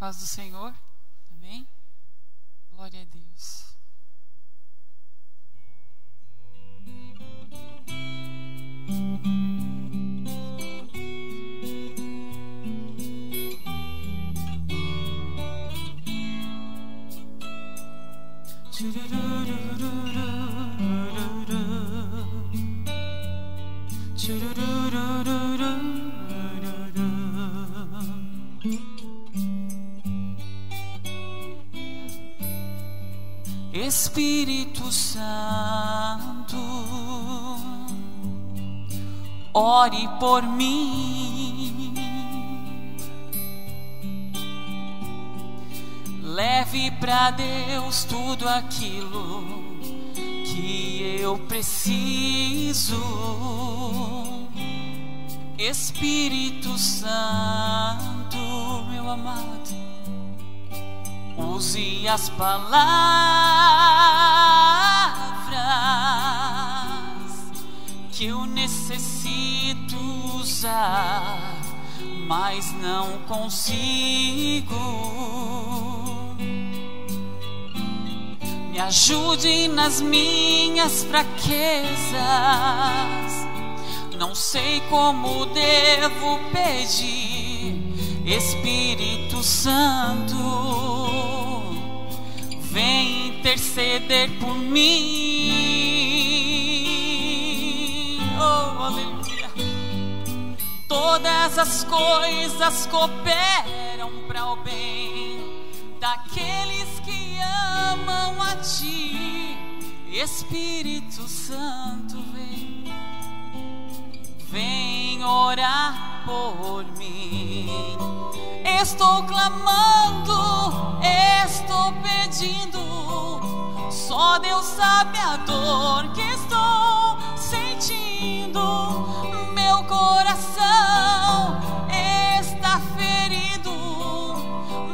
paz do Senhor. Amém? Glória a Deus. Espírito Santo, ore por mim, leve para Deus tudo aquilo que eu preciso. Espírito Santo, meu amado, use as palavras que eu necessito usar, mas não consigo. Me ajude nas minhas fraquezas, não sei como devo pedir. Espírito Santo, vem interceder por mim. Oh, aleluia. Todas as coisas cooperam para o bem daqueles que amam a Ti. Espírito Santo, vem orar por mim. Estou clamando, estou pedindo, só Deus sabe a dor que estou sentindo. Meu coração está ferido,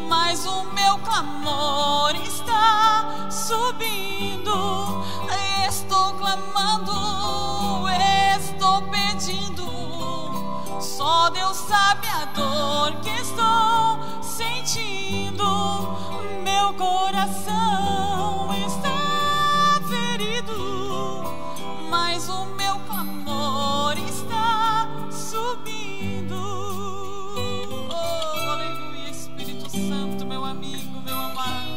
mas o meu clamor está subindo. Estou clamando, estou pedindo, só Deus sabe a dor que estou sentindo. Meu coração está ferido, mas o meu clamor está subindo. Oh, aleluia, Espírito Santo, meu amigo, meu amado.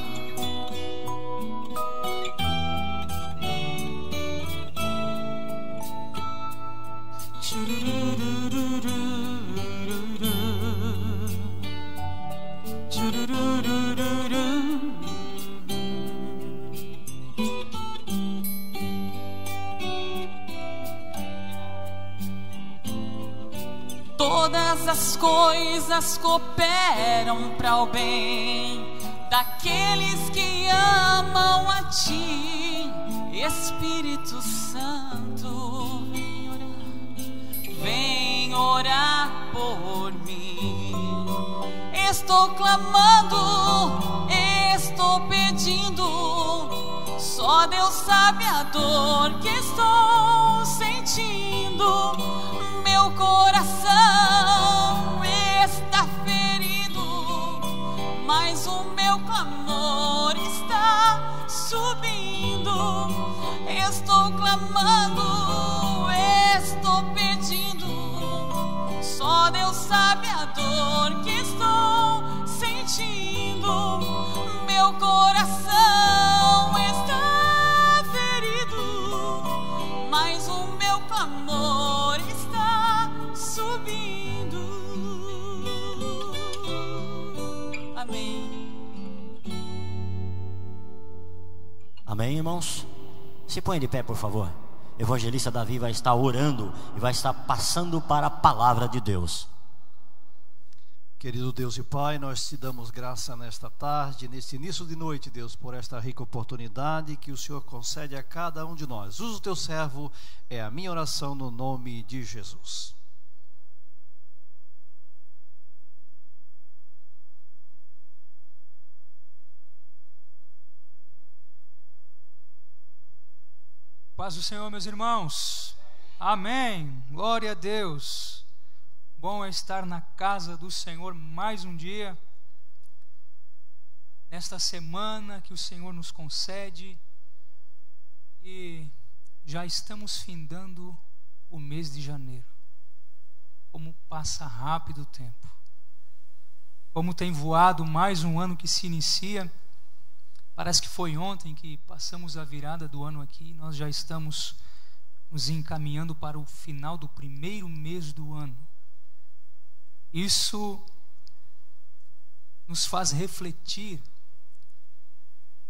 Todas as coisas cooperam para o bem daqueles que amam a Ti. Espírito Santo, vem orar por mim. Estou clamando, estou pedindo, só Deus sabe a dor que estou sentindo. Meu coração está ferido, mas o meu clamor está subindo. Estou clamando, estou pedindo, só Deus sabe a dor que estou sentindo. Meu coração está ferido, mas o meu clamor está subindo. Amém. Amém, irmãos? Se põe de pé, por favor. Evangelista Davi vai estar orando e vai estar passando para a palavra de Deus. Querido Deus e Pai, nós te damos graça nesta tarde, neste início de noite, Deus, por esta rica oportunidade que o Senhor concede a cada um de nós. Usa o teu servo, é a minha oração no nome de Jesus. Paz do Senhor, meus irmãos. Amém. Glória a Deus. Bom é estar na casa do Senhor mais um dia. nesta semana que o Senhor nos concede, e já estamos findando o mês de janeiro. Como passa rápido o tempo. Como tem voado mais um ano que se inicia. Parece que foi ontem que passamos a virada do ano aqui. Nós já estamos nos encaminhando para o final do primeiro mês do ano. Isso nos faz refletir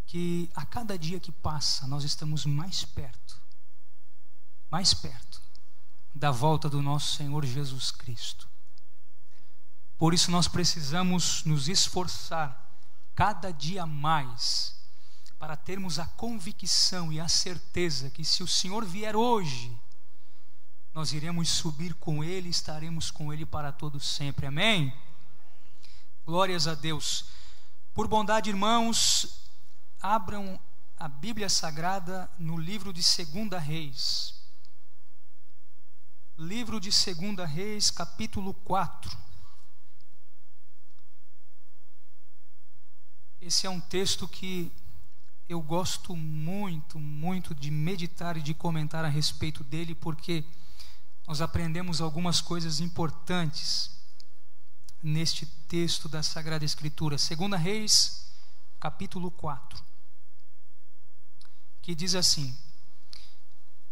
que a cada dia que passa nós estamos mais perto da volta do nosso Senhor Jesus Cristo. Por isso nós precisamos nos esforçar cada dia mais para termos a convicção e a certeza que se o Senhor vier hoje, nós iremos subir com Ele, estaremos com Ele para todo sempre. Amém? Glórias a Deus. Por bondade, irmãos, abram a Bíblia Sagrada no livro de 2 Reis. Livro de 2 Reis, capítulo 4. Esse é um texto que eu gosto muito de meditar e de comentar a respeito dele, porque nós aprendemos algumas coisas importantes neste texto da Sagrada Escritura. 2 Reis, capítulo 4, que diz assim: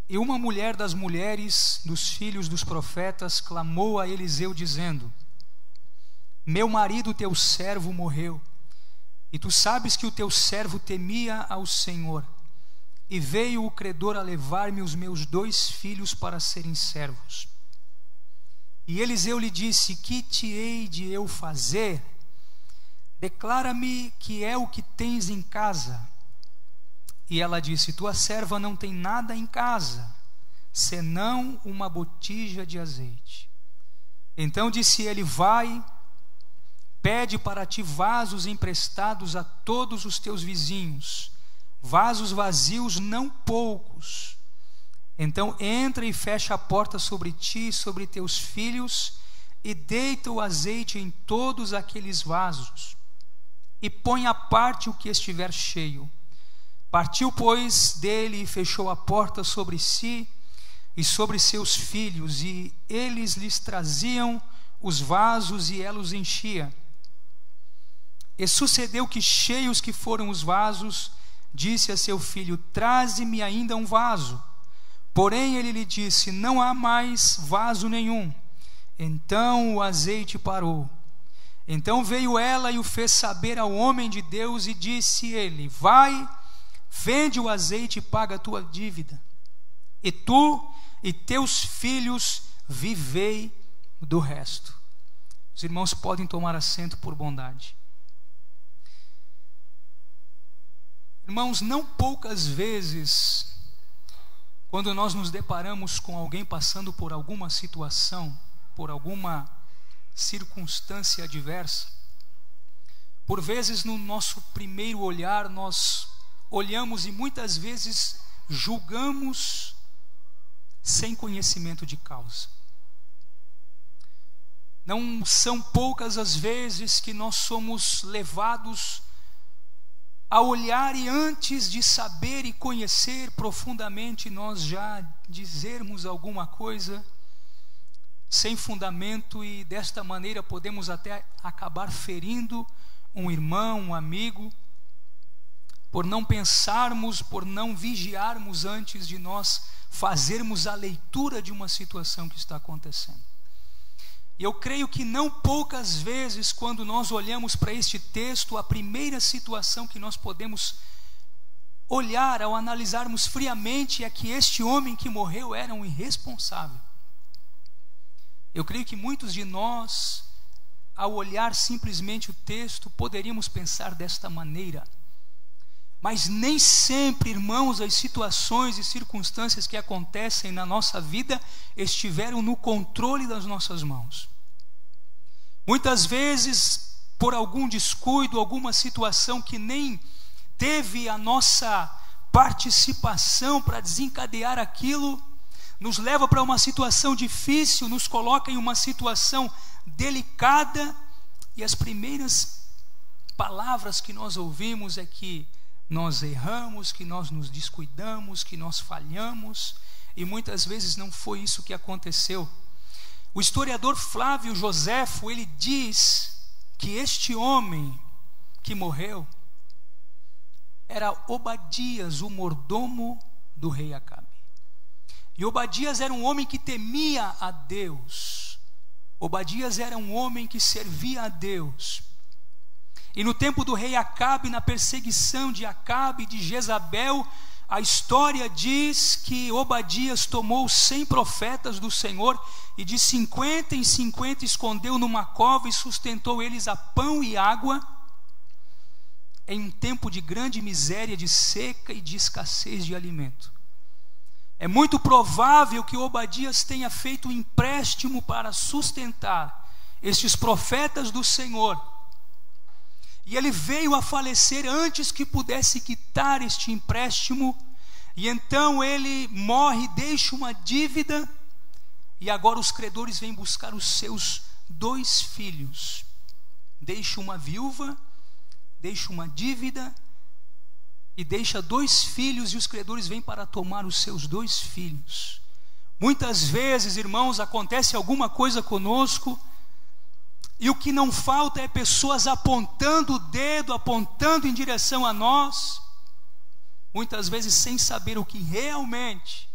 E uma mulher das mulheres dos filhos dos profetas clamou a Eliseu dizendo: Meu marido teu servo morreu, e tu sabes que o teu servo temia ao Senhor, e veio o credor a levar-me os meus 2 filhos para serem servos. E Eliseu lhe disse: Que te hei de eu fazer? Declara-me que é o que tens em casa. E ela disse: Tua serva não tem nada em casa, senão uma botija de azeite. Então disse ele: Vai, pede para ti vasos emprestados a todos os teus vizinhos, vasos vazios não poucos. Então entra e fecha a porta sobre ti e sobre teus filhos, e deita o azeite em todos aqueles vasos, e põe à parte o que estiver cheio. Partiu, pois, dele e fechou a porta sobre si e sobre seus filhos, e eles lhes traziam os vasos e ela os enchia. E sucedeu que, cheios que foram os vasos, disse a seu filho: Traze-me ainda um vaso. Porém ele lhe disse: Não há mais vaso nenhum. Então o azeite parou. Então veio ela e o fez saber ao homem de Deus, e disse ele: Vai, vende o azeite e paga a tua dívida, e tu e teus filhos vivei do resto. Os irmãos podem tomar assento por bondade. Irmãos, não poucas vezes, quando nós nos deparamos com alguém passando por alguma situação, por alguma circunstância adversa, por vezes no nosso primeiro olhar nós olhamos e muitas vezes julgamos sem conhecimento de causa. Não são poucas as vezes que nós somos levados a olhar e antes de saber e conhecer profundamente nós já dizermos alguma coisa sem fundamento, e desta maneira podemos até acabar ferindo um irmão, um amigo, por não pensarmos, por não vigiarmos antes de nós fazermos a leitura de uma situação que está acontecendo. E eu creio que não poucas vezes, quando nós olhamos para este texto, a primeira situação que nós podemos olhar ao analisarmos friamente é que este homem que morreu era um irresponsável. Eu creio que muitos de nós, ao olhar simplesmente o texto, poderíamos pensar desta maneira. Mas nem sempre, irmãos, as situações e circunstâncias que acontecem na nossa vida estiveram no controle das nossas mãos. Muitas vezes, por algum descuido, alguma situação que nem teve a nossa participação para desencadear aquilo, nos leva para uma situação difícil, nos coloca em uma situação delicada, e as primeiras palavras que nós ouvimos é que nós erramos, que nós nos descuidamos, que nós falhamos, e muitas vezes não foi isso que aconteceu. O historiador Flávio Joséfo, ele diz que este homem que morreu era Obadias, o mordomo do rei Acabe. E Obadias era um homem que temia a Deus. Obadias era um homem que servia a Deus. E no tempo do rei Acabe, na perseguição de Acabe e de Jezabel, a história diz que Obadias tomou 100 profetas do Senhor e de 50 em 50 escondeu numa cova e sustentou eles a pão e água em um tempo de grande miséria, de seca e de escassez de alimento. É muito provável que Obadias tenha feito um empréstimo para sustentar estes profetas do Senhor. E ele veio a falecer antes que pudesse quitar este empréstimo. E então ele morre, deixa uma dívida. E agora os credores vêm buscar os seus 2 filhos. Deixa uma viúva, deixa uma dívida e deixa 2 filhos, e os credores vêm para tomar os seus 2 filhos. Muitas vezes, irmãos, acontece alguma coisa conosco, e o que não falta é pessoas apontando o dedo, apontando em direção a nós, muitas vezes sem saber o que realmente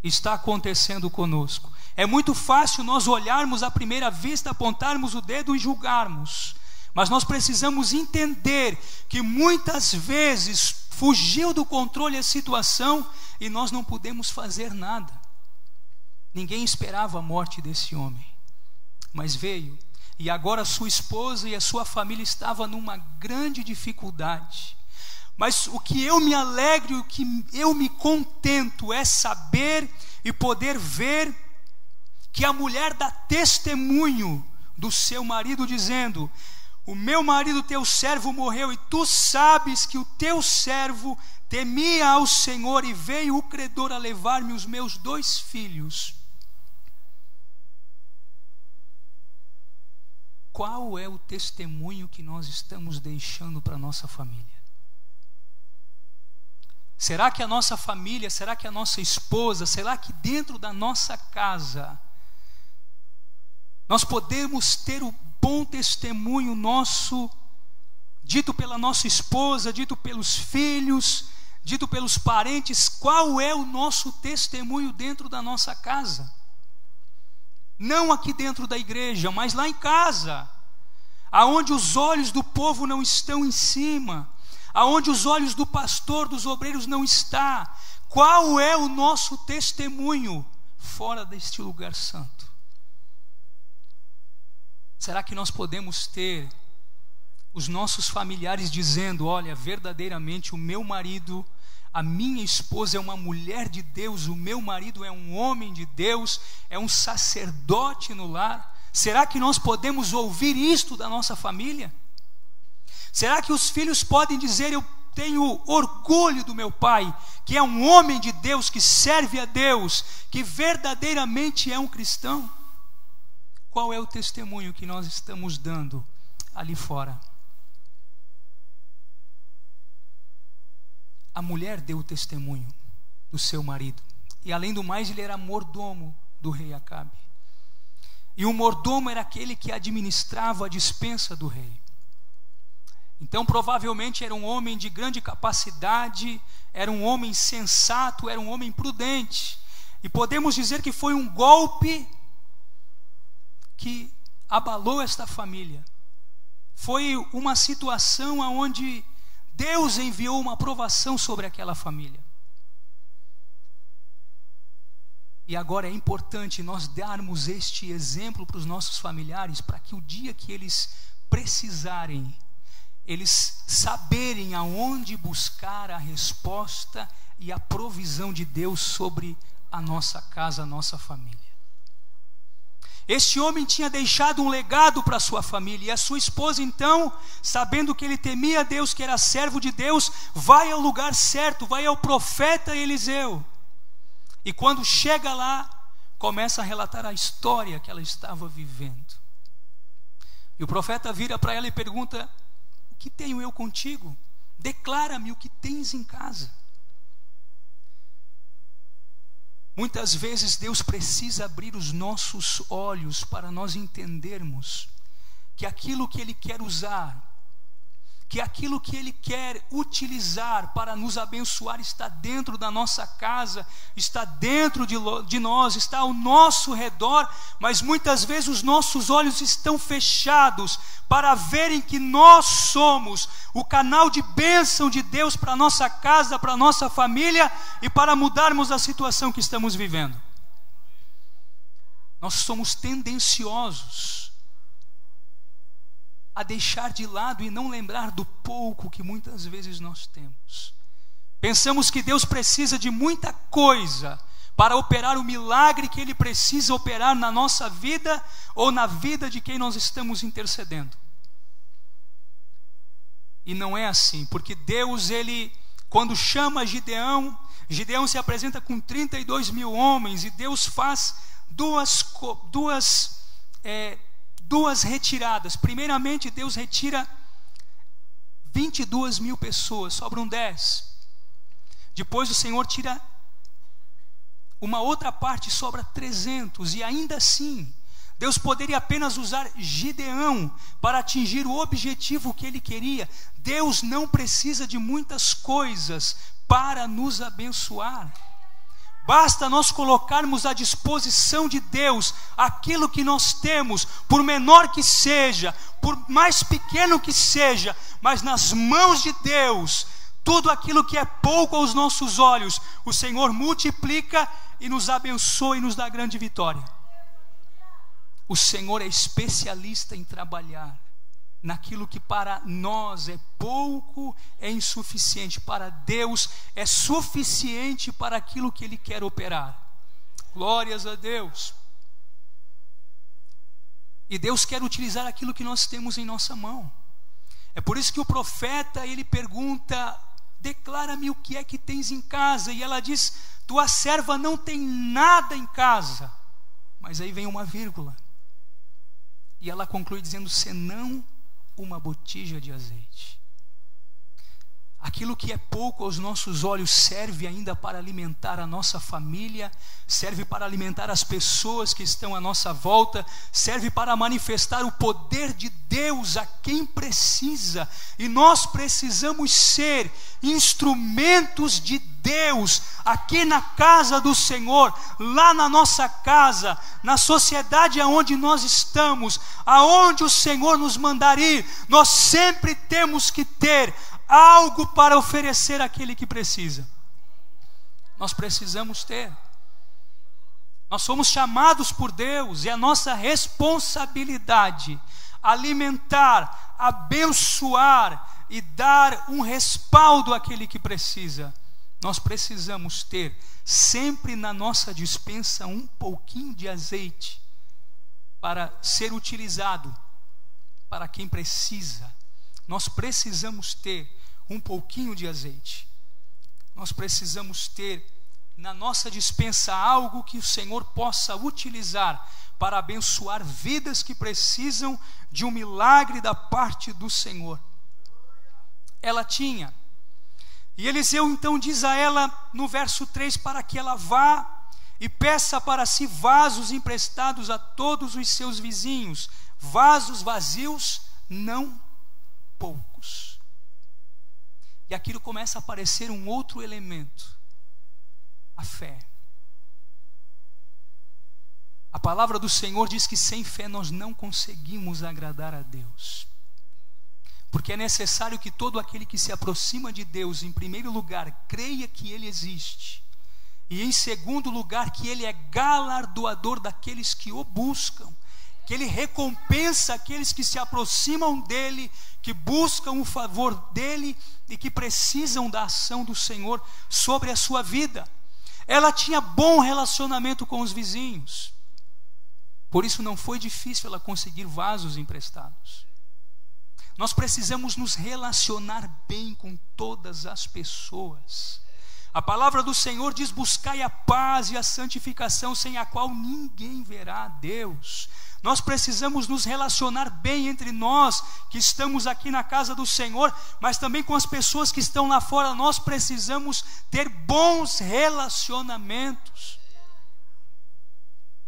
está acontecendo conosco. É muito fácil nós olharmos à primeira vista, apontarmos o dedo e julgarmos, mas nós precisamos entender que muitas vezes fugiu do controle a situação e nós não pudemos fazer nada. Ninguém esperava a morte desse homem, mas veio, e agora sua esposa e a sua família estavam numa grande dificuldade. Mas o que eu me alegro, o que eu me contento é saber e poder ver que a mulher dá testemunho do seu marido dizendo: o meu marido, teu servo, morreu, e tu sabes que o teu servo temia ao Senhor, e veio o credor a levar-me os meus 2 filhos. Qual é o testemunho que nós estamos deixando para a nossa família? Será que a nossa família, será que a nossa esposa, será que dentro da nossa casa nós podemos ter o bom testemunho nosso, dito pela nossa esposa, dito pelos filhos, dito pelos parentes? Qual é o nosso testemunho dentro da nossa casa? Não aqui dentro da igreja, mas lá em casa, aonde os olhos do povo não estão em cima, aonde os olhos do pastor, dos obreiros não estão. Qual é o nosso testemunho fora deste lugar santo? Será que nós podemos ter os nossos familiares dizendo: olha, verdadeiramente o meu marido, a minha esposa é uma mulher de Deus, o meu marido é um homem de Deus, é um sacerdote no lar? Será que nós podemos ouvir isto da nossa família? Será que os filhos podem dizer: eu tenho orgulho do meu pai, que é um homem de Deus, que serve a Deus, que verdadeiramente é um cristão? Qual é o testemunho que nós estamos dando ali fora? A mulher deu o testemunho do seu marido, e além do mais ele era mordomo do rei Acabe, e o mordomo era aquele que administrava a despensa do rei. Então provavelmente era um homem de grande capacidade, era um homem sensato, era um homem prudente, e podemos dizer que foi um golpe que abalou esta família. Foi uma situação onde Deus enviou uma provação sobre aquela família. E agora é importante nós darmos este exemplo para os nossos familiares, para que o dia que eles precisarem, eles saberem aonde buscar a resposta e a provisão de Deus sobre a nossa casa, a nossa família. Este homem tinha deixado um legado para a sua família, e a sua esposa então, sabendo que ele temia a Deus, que era servo de Deus, vai ao lugar certo, vai ao profeta Eliseu. E quando chega lá, começa a relatar a história que ela estava vivendo. E o profeta vira para ela e pergunta: O que tenho eu contigo? Declara-me o que tens em casa. Muitas vezes Deus precisa abrir os nossos olhos para nós entendermos que aquilo que Ele quer usar, que aquilo que Ele quer utilizar para nos abençoar está dentro da nossa casa, está dentro de nós, está ao nosso redor, mas muitas vezes os nossos olhos estão fechados para verem que nós somos o canal de bênção de Deus para a nossa casa, para a nossa família e para mudarmos a situação que estamos vivendo. Nós somos tendenciosos a deixar de lado e não lembrar do pouco que muitas vezes nós temos. Pensamos que Deus precisa de muita coisa para operar o milagre que Ele precisa operar na nossa vida ou na vida de quem nós estamos intercedendo. E não é assim, porque Deus, Ele, quando chama Gideão, Gideão se apresenta com 32 mil homens, e Deus faz duas retiradas. Primeiramente, Deus retira 22 mil pessoas, sobram 10. Depois o Senhor tira uma outra parte, sobra 300. E ainda assim, Deus poderia apenas usar Gideão para atingir o objetivo que Ele queria. Deus não precisa de muitas coisas para nos abençoar. Basta nós colocarmos à disposição de Deus aquilo que nós temos, por menor que seja, por mais pequeno que seja, mas nas mãos de Deus, tudo aquilo que é pouco aos nossos olhos, o Senhor multiplica e nos abençoa e nos dá grande vitória. O Senhor é especialista em trabalhar naquilo que para nós é pouco, é insuficiente. Para Deus é suficiente para aquilo que Ele quer operar. Glórias a Deus. E Deus quer utilizar aquilo que nós temos em nossa mão. É por isso que o profeta, ele pergunta: declara-me o que é que tens em casa. E ela diz: tua serva não tem nada em casa. Mas aí vem uma vírgula. E ela conclui dizendo: senão uma botija de azeite. Aquilo que é pouco aos nossos olhos serve ainda para alimentar a nossa família, serve para alimentar as pessoas que estão à nossa volta, serve para manifestar o poder de Deus a quem precisa. E nós precisamos ser instrumentos de Deus aqui na casa do Senhor, lá na nossa casa, na sociedade aonde nós estamos, aonde o Senhor nos mandar ir. Nós sempre temos que ter algo para oferecer àquele que precisa. Nós precisamos ter. Nós somos chamados por Deus, e é a nossa responsabilidade alimentar, abençoar e dar um respaldo àquele que precisa. Nós precisamos ter sempre na nossa despensa um pouquinho de azeite para ser utilizado para quem precisa. Nós precisamos ter um pouquinho de azeite. Nós precisamos ter na nossa despensa algo que o Senhor possa utilizar para abençoar vidas que precisam de um milagre da parte do Senhor. Ela tinha. E Eliseu então diz a ela no verso 3 para que ela vá e peça para si vasos emprestados a todos os seus vizinhos, vasos vazios, não poucos. E aquilo começa a aparecer um outro elemento: a fé. A palavra do Senhor diz que sem fé nós não conseguimos agradar a Deus, porque é necessário que todo aquele que se aproxima de Deus, em primeiro lugar, creia que Ele existe, e em segundo lugar, que Ele é galardoador daqueles que o buscam, que Ele recompensa aqueles que se aproximam dEle, que buscam o favor dEle e que precisam da ação do Senhor sobre a sua vida. Ela tinha bom relacionamento com os vizinhos, por isso não foi difícil ela conseguir vasos emprestados. Nós precisamos nos relacionar bem com todas as pessoas. A palavra do Senhor diz: buscai a paz e a santificação, sem a qual ninguém verá a Deus. Nós precisamos nos relacionar bem entre nós que estamos aqui na casa do Senhor, mas também com as pessoas que estão lá fora. Nós precisamos ter bons relacionamentos.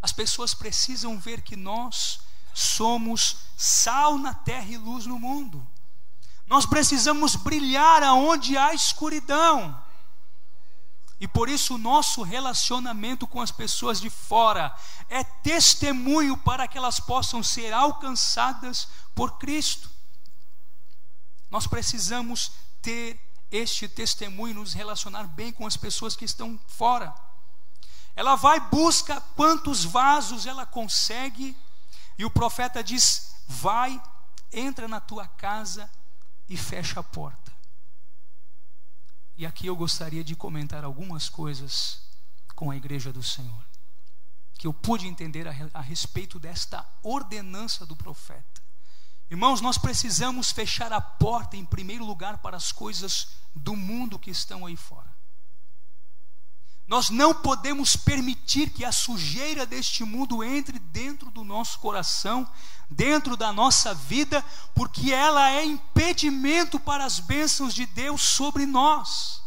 As pessoas precisam ver que nós somos sal na terra e luz no mundo. Nós precisamos brilhar aonde há escuridão. E por isso o nosso relacionamento com as pessoas de fora é testemunho para que elas possam ser alcançadas por Cristo. Nós precisamos ter este testemunho, nos relacionar bem com as pessoas que estão fora. Ela vai, busca quantos vasos ela consegue, e o profeta diz: vai, entra na tua casa e fecha a porta. E aqui eu gostaria de comentar algumas coisas com a igreja do Senhor, que eu pude entender a respeito desta ordenança do profeta. Irmãos, nós precisamos fechar a porta em primeiro lugar para as coisas do mundo que estão aí fora. Nós não podemos permitir que a sujeira deste mundo entre dentro do nosso coração, dentro da nossa vida, porque ela é impedimento para as bênçãos de Deus sobre nós.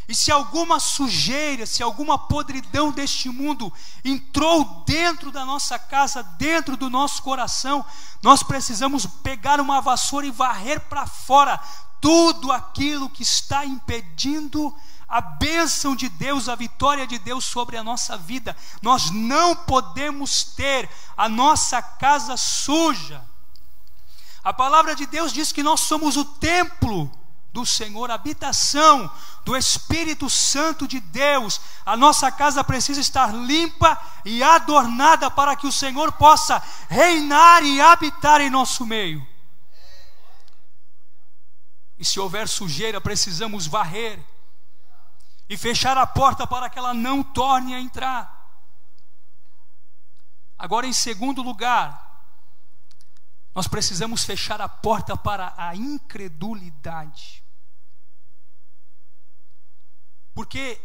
E se alguma sujeira, se alguma podridão deste mundo entrou dentro da nossa casa, dentro do nosso coração, nós precisamos pegar uma vassoura e varrer para fora tudo aquilo que está impedindo a bênção de Deus, a vitória de Deus sobre a nossa vida. Nós não podemos ter a nossa casa suja. A palavra de Deus diz que nós somos o templo do Senhor, a habitação do Espírito Santo de Deus. A nossa casa precisa estar limpa e adornada para que o Senhor possa reinar e habitar em nosso meio. E se houver sujeira, precisamos varrer e fechar a porta para que ela não torne a entrar. Agora, em segundo lugar, nós precisamos fechar a porta para a incredulidade. Porque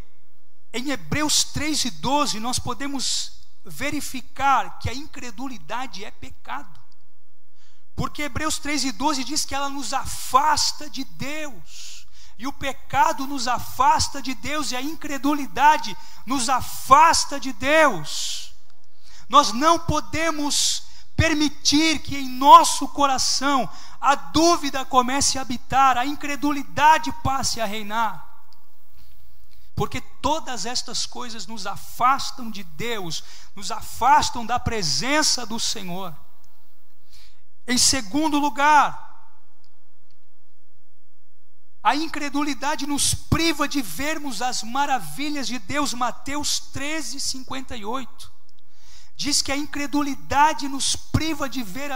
em Hebreus 3:12 nós podemos verificar que a incredulidade é pecado. Porque Hebreus 3:12 diz que ela nos afasta de Deus. E o pecado nos afasta de Deus, e a incredulidade nos afasta de Deus. Nós não podemos permitir que em nosso coração a dúvida comece a habitar, a incredulidade passe a reinar. Porque todas estas coisas nos afastam de Deus, nos afastam da presença do Senhor. Em segundo lugar, a incredulidade nos priva de vermos as maravilhas de Deus. Mateus 13:58 diz que a incredulidade nos priva de ver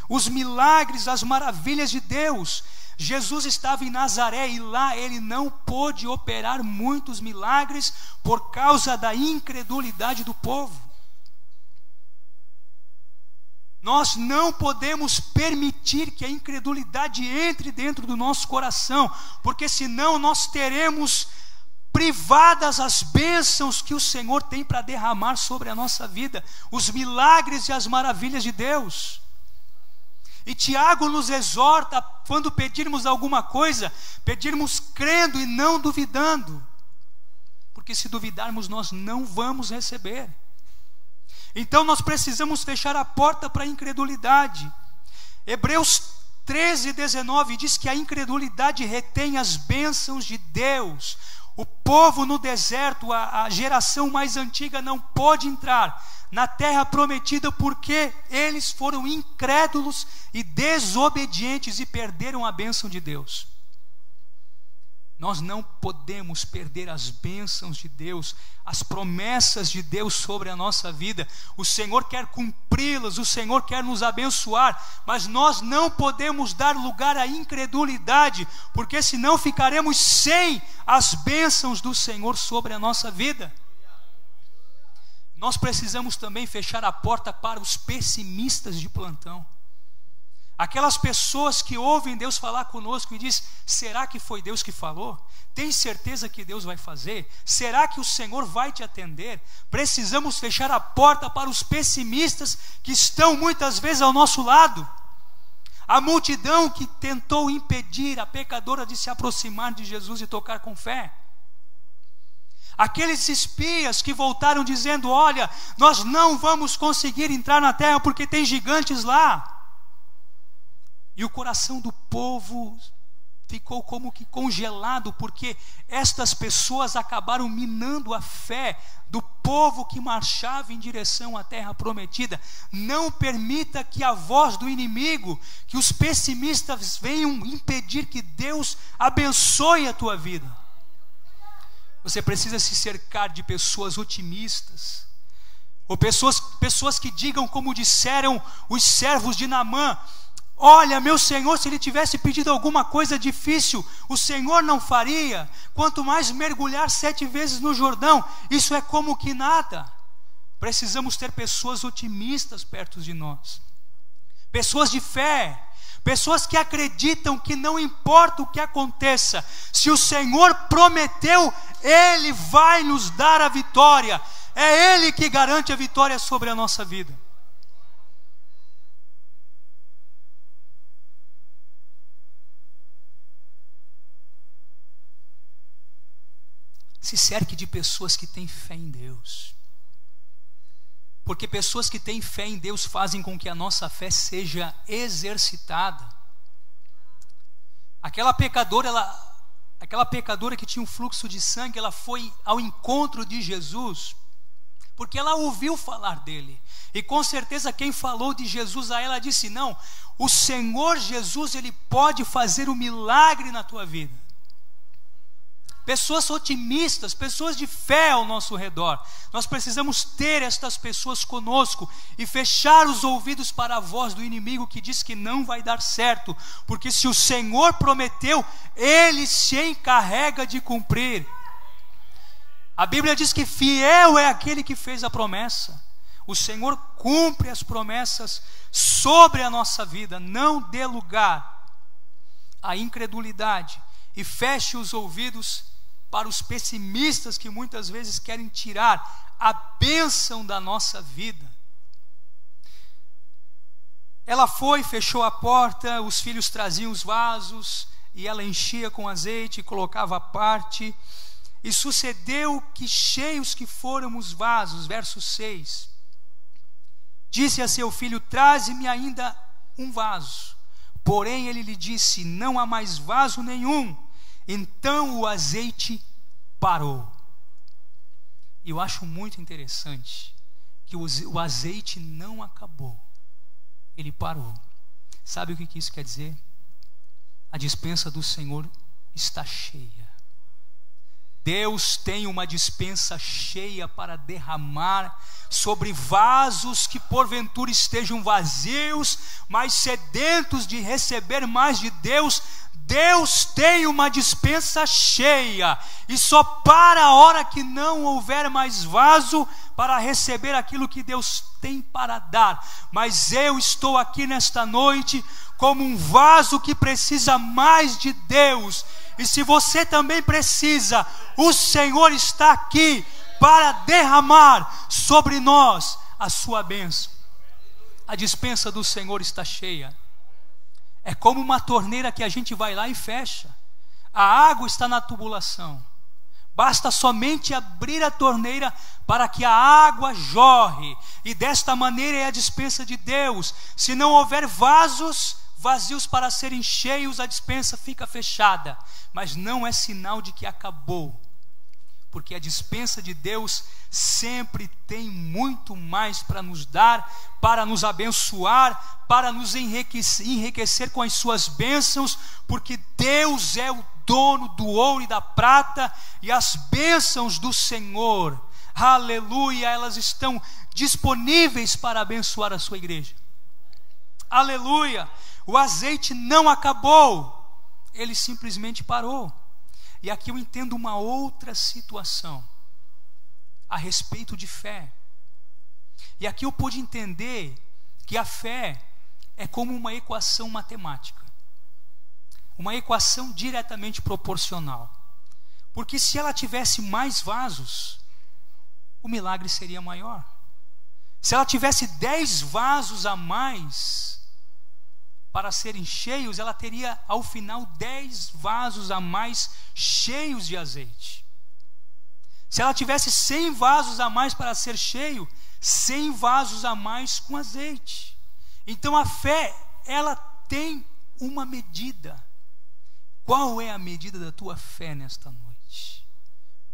os milagres, as maravilhas de Deus. Jesus estava em Nazaré e lá ele não pôde operar muitos milagres por causa da incredulidade do povo. Nós não podemos permitir que a incredulidade entre dentro do nosso coração, porque senão nós teremos privadas as bênçãos que o Senhor tem para derramar sobre a nossa vida, os milagres e as maravilhas de Deus. E Tiago nos exorta, quando pedirmos alguma coisa, pedirmos crendo e não duvidando, porque se duvidarmos nós não vamos receber. Então nós precisamos fechar a porta para a incredulidade. Hebreus 13:19 diz que a incredulidade retém as bênçãos de Deus. O povo no deserto, a geração mais antiga, não pôde entrar na terra prometida porque eles foram incrédulos e desobedientes e perderam a bênção de Deus. Nós não podemos perder as bênçãos de Deus, as promessas de Deus sobre a nossa vida. O Senhor quer cumpri-las, o Senhor quer nos abençoar, mas nós não podemos dar lugar à incredulidade, porque senão ficaremos sem as bênçãos do Senhor sobre a nossa vida. Nós precisamos também fechar a porta para os pessimistas de plantão. Aquelas pessoas que ouvem Deus falar conosco e diz: será que foi Deus que falou? Tem certeza que Deus vai fazer? Será que o Senhor vai te atender? Precisamos fechar a porta para os pessimistas que estão muitas vezes ao nosso lado. A multidão que tentou impedir a pecadora de se aproximar de Jesus e tocar com fé. Aqueles espias que voltaram dizendo: olha, nós não vamos conseguir entrar na terra porque tem gigantes lá. E o coração do povo ficou como que congelado, porque estas pessoas acabaram minando a fé do povo que marchava em direção à terra prometida. Não permita que a voz do inimigo, que os pessimistas venham impedir que Deus abençoe a tua vida. Você precisa se cercar de pessoas otimistas, ou pessoas que digam como disseram os servos de Naamã: olha, meu Senhor, se ele tivesse pedido alguma coisa difícil, o Senhor não faria. Quanto mais mergulhar 7 vezes no Jordão, isso é como que nada. Precisamos ter pessoas otimistas perto de nós, pessoas de fé, pessoas que acreditam que não importa o que aconteça, se o Senhor prometeu, Ele vai nos dar a vitória. É Ele que garante a vitória sobre a nossa vida. Se cerque de pessoas que têm fé em Deus, porque pessoas que têm fé em Deus fazem com que a nossa fé seja exercitada. Aquela pecadora que tinha um fluxo de sangue, ela foi ao encontro de Jesus, porque ela ouviu falar dele, e com certeza quem falou de Jesus a ela disse: não, o Senhor Jesus, Ele pode fazer um milagre na tua vida. Pessoas otimistas, pessoas de fé ao nosso redor. Nós precisamos ter estas pessoas conosco e fechar os ouvidos para a voz do inimigo que diz que não vai dar certo, porque se o Senhor prometeu, Ele se encarrega de cumprir. A Bíblia diz que fiel é aquele que fez a promessa. O Senhor cumpre as promessas sobre a nossa vida. Não dê lugar à incredulidade e feche os ouvidos para os pessimistas que muitas vezes querem tirar a bênção da nossa vida. Ela foi, fechou a porta, os filhos traziam os vasos, e ela enchia com azeite e colocava à parte. E sucedeu que, cheios que foram os vasos, verso 6, disse a seu filho: traze-me ainda um vaso. Porém ele lhe disse: não há mais vaso nenhum. Então o azeite parou. E eu acho muito interessante que o azeite não acabou, ele parou. Sabe o que isso quer dizer? A despensa do Senhor está cheia. Deus tem uma despensa cheia para derramar sobre vasos que porventura estejam vazios, mas sedentos de receber mais de Deus. Deus tem uma despensa cheia, e só para a hora que não houver mais vaso para receber aquilo que Deus tem para dar. Mas eu estou aqui nesta noite como um vaso que precisa mais de Deus, e se você também precisa, o Senhor está aqui para derramar sobre nós a sua bênção. A despensa do Senhor está cheia. É como uma torneira que a gente vai lá e fecha. A água está na tubulação. Basta somente abrir a torneira para que a água jorre. E desta maneira é a despensa de Deus. Se não houver vasos vazios para serem cheios, a despensa fica fechada. Mas não é sinal de que acabou, porque a despensa de Deus sempre tem muito mais para nos dar, para nos abençoar, para nos enriquecer com as suas bênçãos, porque Deus é o dono do ouro e da prata, e as bênçãos do Senhor, aleluia, elas estão disponíveis para abençoar a sua igreja. Aleluia! O azeite não acabou, ele simplesmente parou. E aqui eu entendo uma outra situação a respeito de fé. E aqui eu pude entender que a fé, é como uma equação matemática, uma equação diretamente proporcional. Porque se ela tivesse mais vasos, o milagre seria maior. Se ela tivesse 10 vasos a mais para serem cheios, ela teria ao final 10 vasos a mais cheios de azeite. Se ela tivesse 100 vasos a mais para ser cheio, 100 vasos a mais com azeite. Então a fé, ela tem uma medida. Qual é a medida da tua fé nesta noite?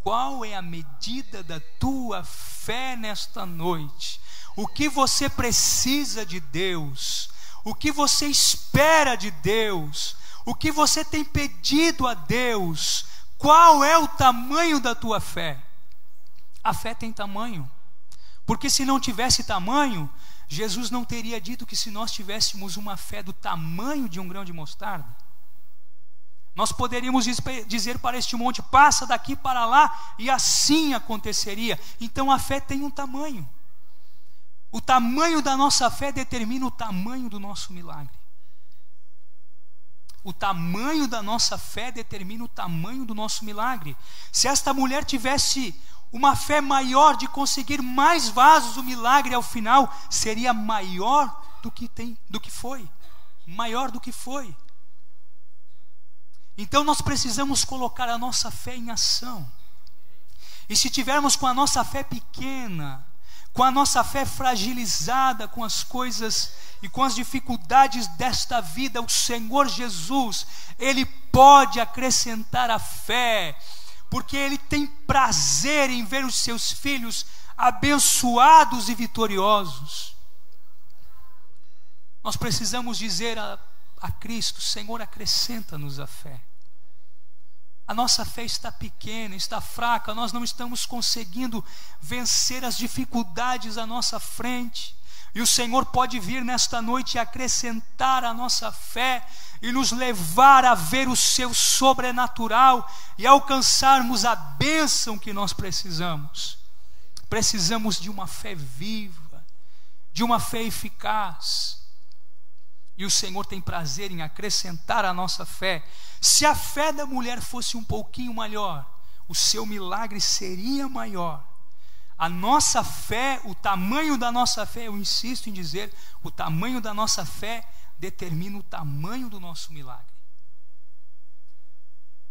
Qual é a medida da tua fé nesta noite? O que você precisa de Deus? O que você espera de Deus? O que você tem pedido a Deus? Qual é o tamanho da tua fé? A fé tem tamanho. Porque se não tivesse tamanho, Jesus não teria dito que se nós tivéssemos uma fé do tamanho de um grão de mostarda, nós poderíamos dizer para este monte: passa daqui para lá, e assim aconteceria. Então a fé tem um tamanho. O tamanho da nossa fé determina o tamanho do nosso milagre. O tamanho da nossa fé determina o tamanho do nosso milagre. Se esta mulher tivesse uma fé maior de conseguir mais vasos, o milagre ao final seria maior do que foi. Maior do que foi. Então nós precisamos colocar a nossa fé em ação. E se tivermos com a nossa fé pequena, com a nossa fé fragilizada com as coisas e com as dificuldades desta vida, o Senhor Jesus, Ele pode acrescentar a fé, porque Ele tem prazer em ver os seus filhos abençoados e vitoriosos. Nós precisamos dizer a Cristo: Senhor, acrescenta-nos a fé. A nossa fé está pequena, está fraca, nós não estamos conseguindo vencer as dificuldades à nossa frente. E o Senhor pode vir nesta noite e acrescentar a nossa fé e nos levar a ver o seu sobrenatural e alcançarmos a bênção que nós precisamos. Precisamos de uma fé viva, de uma fé eficaz. E o Senhor tem prazer em acrescentar a nossa fé. Se a fé da mulher fosse um pouquinho maior, o seu milagre seria maior. A nossa fé, o tamanho da nossa fé, eu insisto em dizer, o tamanho da nossa fé determina o tamanho do nosso milagre.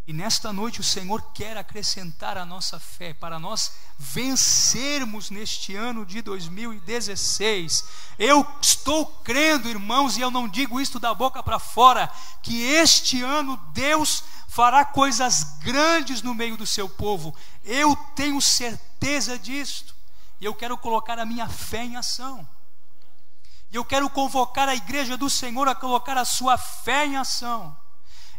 E nesta noite o Senhor quer acrescentar a nossa fé para nós vencermos neste ano de 2016. Eu estou crendo, irmãos, e eu não digo isto da boca para fora, que este ano Deus fará coisas grandes no meio do seu povo. Eu tenho certeza disto. E eu quero colocar a minha fé em ação. E eu quero convocar a igreja do Senhor a colocar a sua fé em ação.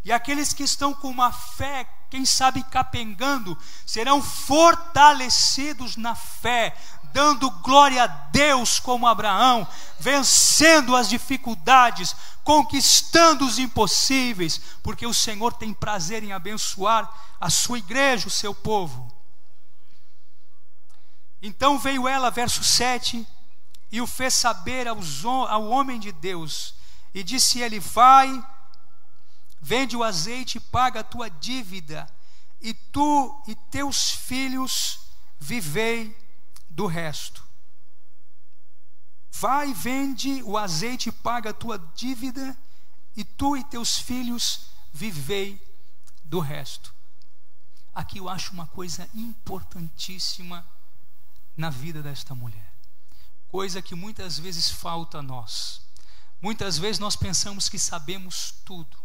E aqueles que estão com uma fé, quem sabe capengando, serão fortalecidos na fé, dando glória a Deus como Abraão, vencendo as dificuldades, conquistando os impossíveis, porque o Senhor tem prazer em abençoar a sua igreja, o seu povo. Então veio ela, verso 7, e o fez saber ao homem de Deus, e disse ele: vai, vende o azeite e paga a tua dívida, e tu e teus filhos vivei do resto. Vai, vende o azeite e paga a tua dívida, e tu e teus filhos vivei do resto. Aqui eu acho uma coisa importantíssima na vida desta mulher, coisa que muitas vezes falta a nós. Muitas vezes nós pensamos que sabemos tudo,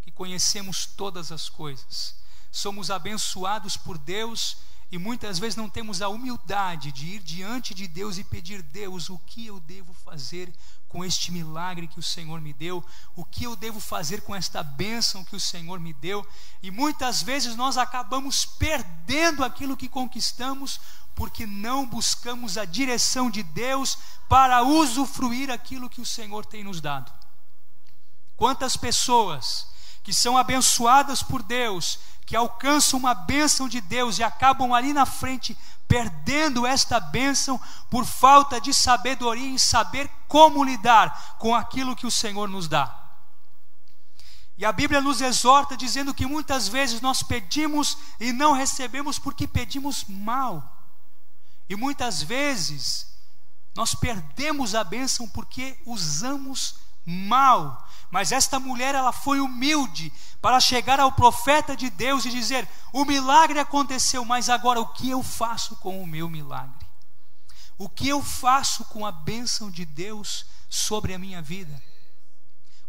que conhecemos todas as coisas, somos abençoados por Deus e muitas vezes não temos a humildade de ir diante de Deus e pedir: Deus, o que eu devo fazer com este milagre que o Senhor me deu? O que eu devo fazer com esta bênção que o Senhor me deu? E muitas vezes nós acabamos perdendo aquilo que conquistamos porque não buscamos a direção de Deus para usufruir aquilo que o Senhor tem nos dado. Quantas pessoas que são abençoadas por Deus, que alcançam uma bênção de Deus e acabam ali na frente perdendo esta bênção por falta de sabedoria em saber como lidar com aquilo que o Senhor nos dá. E a Bíblia nos exorta dizendo que muitas vezes nós pedimos e não recebemos porque pedimos mal. E muitas vezes nós perdemos a bênção porque usamos mal. Mas esta mulher, ela foi humilde para chegar ao profeta de Deus e dizer: o milagre aconteceu, mas agora o que eu faço com o meu milagre? O que eu faço com a bênção de Deus sobre a minha vida?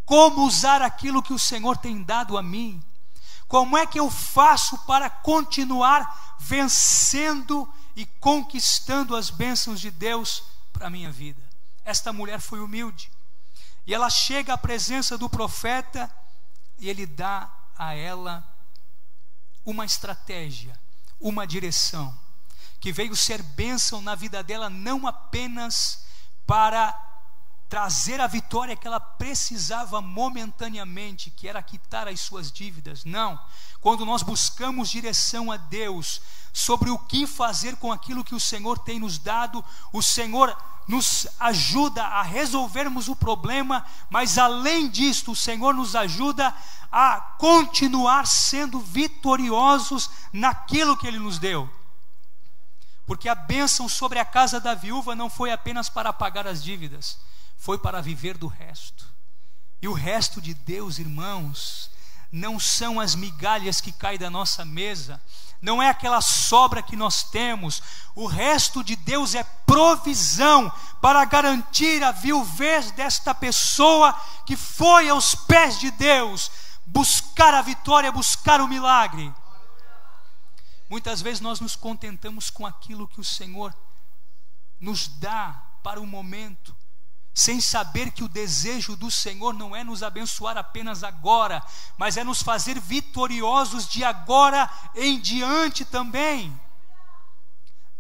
Como usar aquilo que o Senhor tem dado a mim? Como é que eu faço para continuar vencendo e conquistando as bênçãos de Deus para a minha vida? Esta mulher foi humilde. E ela chega à presença do profeta e ele dá a ela uma estratégia, uma direção, que veio ser bênção na vida dela, não apenas para trazer a vitória que ela precisava momentaneamente, que era quitar as suas dívidas. Não. Quando nós buscamos direção a Deus sobre o que fazer com aquilo que o Senhor tem nos dado, o Senhor nos ajuda a resolvermos o problema, mas além disto, o Senhor nos ajuda a continuar sendo vitoriosos naquilo que Ele nos deu. Porque a bênção sobre a casa da viúva não foi apenas para pagar as dívidas, foi para viver do resto. E o resto de Deus, irmãos, não são as migalhas que caem da nossa mesa, não é aquela sobra que nós temos. O resto de Deus é provisão para garantir a viuvez desta pessoa que foi aos pés de Deus buscar a vitória, buscar o milagre. Muitas vezes nós nos contentamos com aquilo que o Senhor nos dá para o momento, sem saber que o desejo do Senhor não é nos abençoar apenas agora, mas é nos fazer vitoriosos de agora em diante também.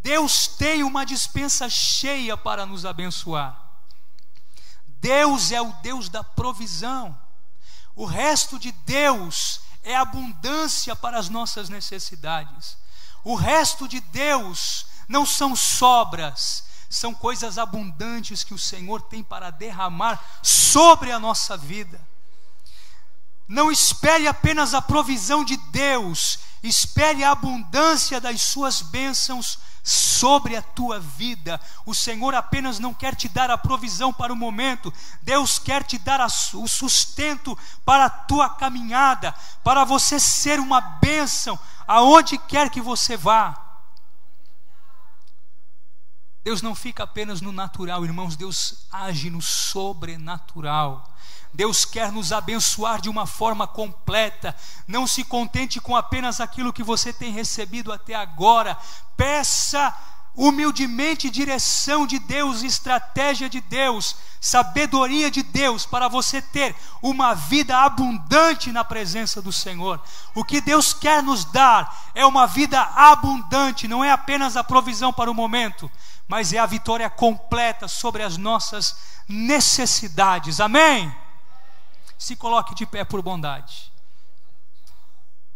Deus tem uma despensa cheia para nos abençoar. Deus é o Deus da provisão. O resto de Deus é abundância para as nossas necessidades. O resto de Deus não são sobras, são coisas abundantes que o Senhor tem para derramar sobre a nossa vida. Não espere apenas a provisão de Deus, espere a abundância das suas bênçãos sobre a tua vida. O Senhor apenas não quer te dar a provisão para o momento, Deus quer te dar o sustento para a tua caminhada, para você ser uma bênção aonde quer que você vá. Deus não fica apenas no natural, irmãos, Deus age no sobrenatural. Deus quer nos abençoar de uma forma completa. Não se contente com apenas aquilo que você tem recebido até agora. Peça humildemente direção de Deus, estratégia de Deus, sabedoria de Deus, para você ter uma vida abundante na presença do Senhor. O que Deus quer nos dar é uma vida abundante, não é apenas a provisão para o momento, mas é a vitória completa sobre as nossas necessidades. Amém? Se coloque de pé por bondade.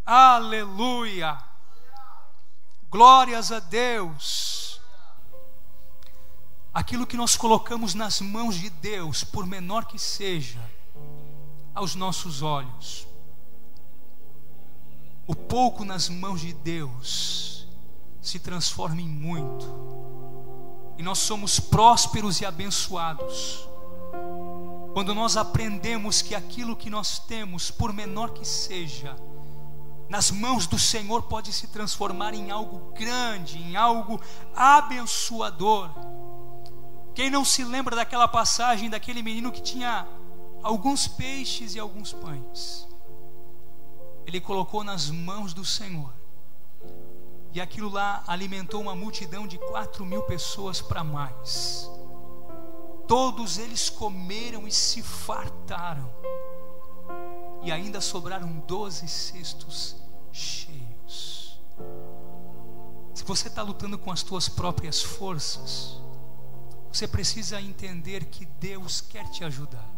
Aleluia! Glórias a Deus. Aquilo que nós colocamos nas mãos de Deus, por menor que seja, aos nossos olhos, o pouco nas mãos de Deus se transforma em muito, e nós somos prósperos e abençoados quando nós aprendemos que aquilo que nós temos, por menor que seja, nas mãos do Senhor pode se transformar em algo grande, em algo abençoador. Quem não se lembra daquela passagem daquele menino que tinha alguns peixes e alguns pães? Ele colocou nas mãos do Senhor, e aquilo lá alimentou uma multidão de 4.000 pessoas para mais. Todos eles comeram e se fartaram, e ainda sobraram 12 cestos cheios. Se você está lutando com as tuas próprias forças, você precisa entender que Deus quer te ajudar.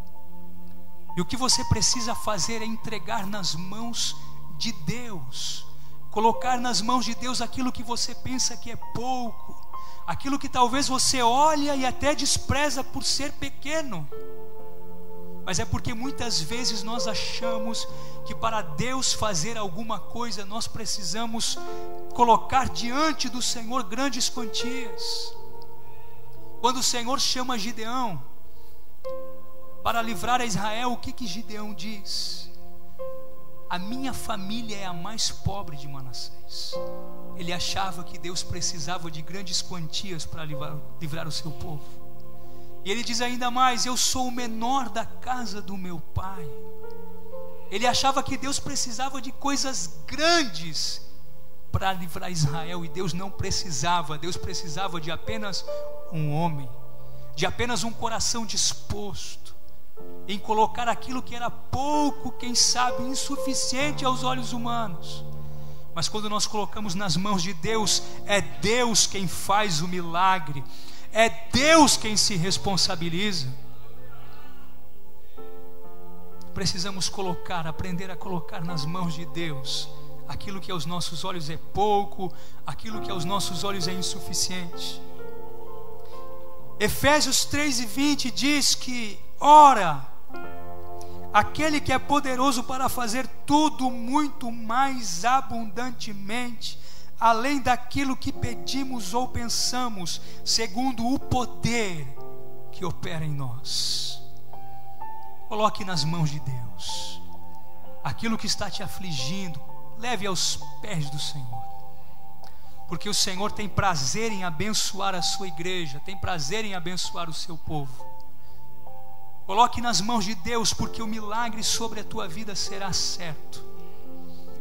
E o que você precisa fazer é entregar nas mãos de Deus, colocar nas mãos de Deus aquilo que você pensa que é pouco, aquilo que talvez você olha e até despreza por ser pequeno, mas é porque muitas vezes nós achamos que para Deus fazer alguma coisa nós precisamos colocar diante do Senhor grandes quantias. Quando o Senhor chama Gideão para livrar a Israel, o que Gideão diz? A minha família é a mais pobre de Manassés. Ele achava que Deus precisava de grandes quantias para livrar o seu povo. E ele diz ainda mais: eu sou o menor da casa do meu pai. Ele achava que Deus precisava de coisas grandes para livrar Israel, e Deus não precisava. Deus precisava de apenas um homem, de apenas um coração disposto em colocar aquilo que era pouco, quem sabe insuficiente aos olhos humanos. Mas quando nós colocamos nas mãos de Deus, é Deus quem faz o milagre, é Deus quem se responsabiliza. Precisamos aprender a colocar nas mãos de Deus aquilo que aos nossos olhos é pouco, aquilo que aos nossos olhos é insuficiente. Efésios 3:20 diz que, ora, aquele que é poderoso para fazer tudo muito mais abundantemente, além daquilo que pedimos ou pensamos, segundo o poder que opera em nós. Coloque nas mãos de Deus aquilo que está te afligindo, leve aos pés do Senhor, porque o Senhor tem prazer em abençoar a sua igreja, tem prazer em abençoar o seu povo. Coloque nas mãos de Deus, porque o milagre sobre a tua vida será certo.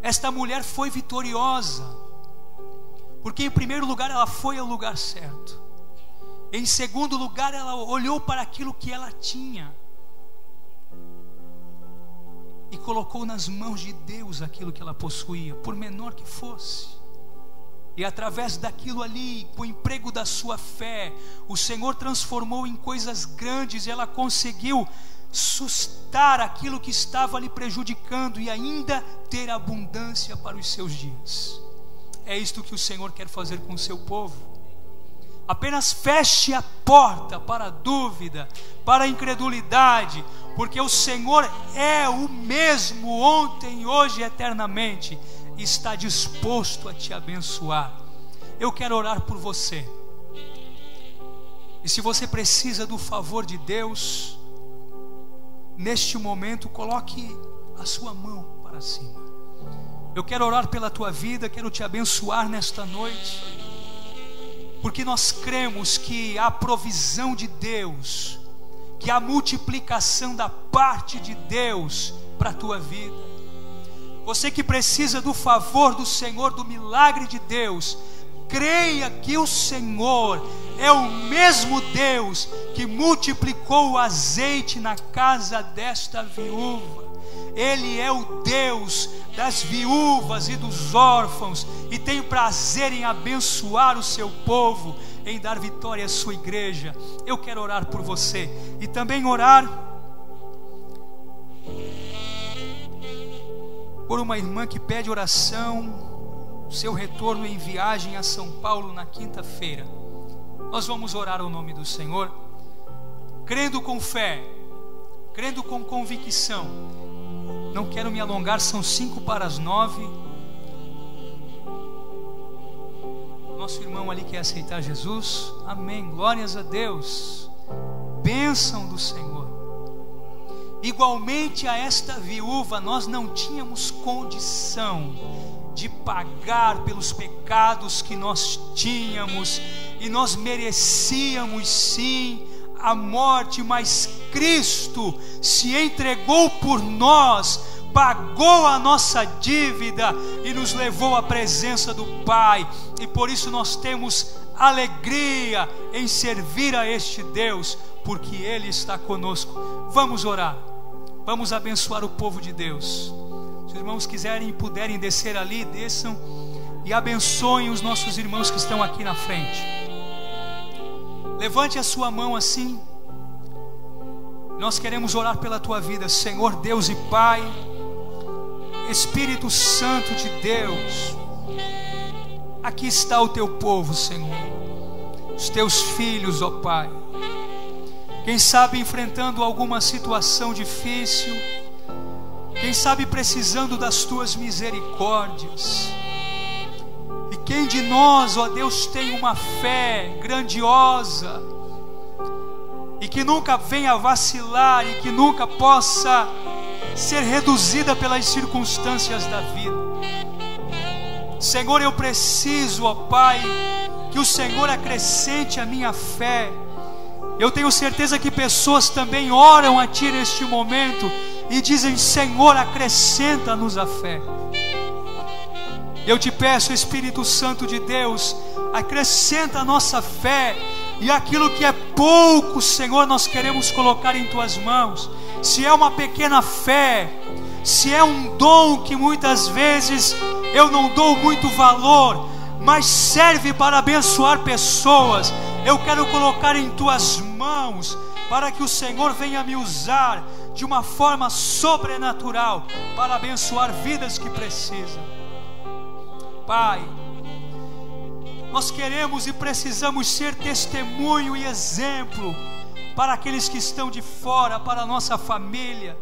Esta mulher foi vitoriosa, porque em primeiro lugar ela foi ao lugar certo, em segundo lugar ela olhou para aquilo que ela tinha e colocou nas mãos de Deus aquilo que ela possuía, por menor que fosse. E através daquilo ali, com o emprego da sua fé, o Senhor transformou em coisas grandes, e ela conseguiu sustar aquilo que estava lhe prejudicando e ainda ter abundância para os seus dias. É isto que o Senhor quer fazer com o seu povo. Apenas feche a porta para a dúvida, para a incredulidade, porque o Senhor é o mesmo ontem, hoje e eternamente, e está disposto a te abençoar. Eu quero orar por você. E se você precisa do favor de Deus, neste momento, coloque a sua mão para cima. Eu quero orar pela tua vida, quero te abençoar nesta noite, porque nós cremos que a provisão de Deus, que a multiplicação da parte de Deus para a tua vida. Você que precisa do favor do Senhor, do milagre de Deus, creia que o Senhor é o mesmo Deus que multiplicou o azeite na casa desta viúva. Ele é o Deus das viúvas e dos órfãos, e tem prazer em abençoar o seu povo, em dar vitória à sua igreja. Eu quero orar por você e também orar por uma irmã que pede oração, seu retorno em viagem a São Paulo na quinta-feira. Nós vamos orar ao nome do Senhor, crendo com fé, crendo com convicção. Não quero me alongar, são 8:55. Nosso irmão ali quer aceitar Jesus. Amém, glórias a Deus. Bênção do Senhor. Igualmente a esta viúva, nós não tínhamos condição de pagar pelos pecados que nós tínhamos, e nós merecíamos sim a morte, mas Cristo se entregou por nós, pagou a nossa dívida e nos levou à presença do Pai, e por isso nós temos alegria em servir a este Deus, porque Ele está conosco. Vamos orar, vamos abençoar o povo de Deus. Se os irmãos quiserem e puderem descer ali, desçam e abençoem os nossos irmãos que estão aqui na frente. Levante a sua mão assim. Nós queremos orar pela tua vida, Senhor Deus e Pai, Espírito Santo de Deus. Aqui está o teu povo, Senhor, os teus filhos, ó Pai. Quem sabe enfrentando alguma situação difícil, quem sabe precisando das tuas misericórdias. E quem de nós, ó Deus, tem uma fé grandiosa e que nunca venha vacilar e que nunca possa ser reduzida pelas circunstâncias da vida. Senhor, eu preciso, ó Pai, que o Senhor acrescente a minha fé. Eu tenho certeza que pessoas também oram a Ti neste momento e dizem: Senhor, acrescenta-nos a fé. Eu te peço, Espírito Santo de Deus, acrescenta a nossa fé. E aquilo que é pouco, Senhor, nós queremos colocar em Tuas mãos. Se é uma pequena fé, se é um dom que muitas vezes eu não dou muito valor, mas serve para abençoar pessoas, eu quero colocar em Tuas mãos, para que o Senhor venha me usar de uma forma sobrenatural, para abençoar vidas que precisam. Pai, nós queremos e precisamos ser testemunho e exemplo para aqueles que estão de fora, para a nossa família.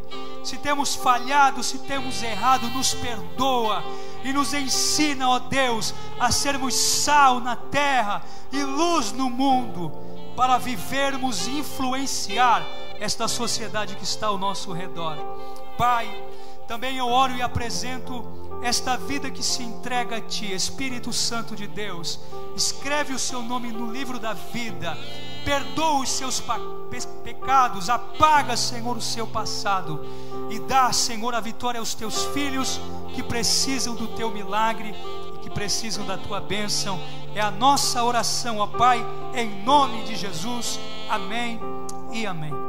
Se temos falhado, se temos errado, nos perdoa e nos ensina, ó Deus, a sermos sal na terra e luz no mundo, para vivermos e influenciar esta sociedade que está ao nosso redor. Pai, também eu oro e apresento esta vida que se entrega a Ti. Espírito Santo de Deus, escreve o Seu nome no livro da vida, perdoa os seus pecados, apaga, Senhor, o seu passado e dá, Senhor, a vitória aos Teus filhos que precisam do Teu milagre e que precisam da Tua bênção. É a nossa oração, ó Pai, em nome de Jesus. Amém e amém.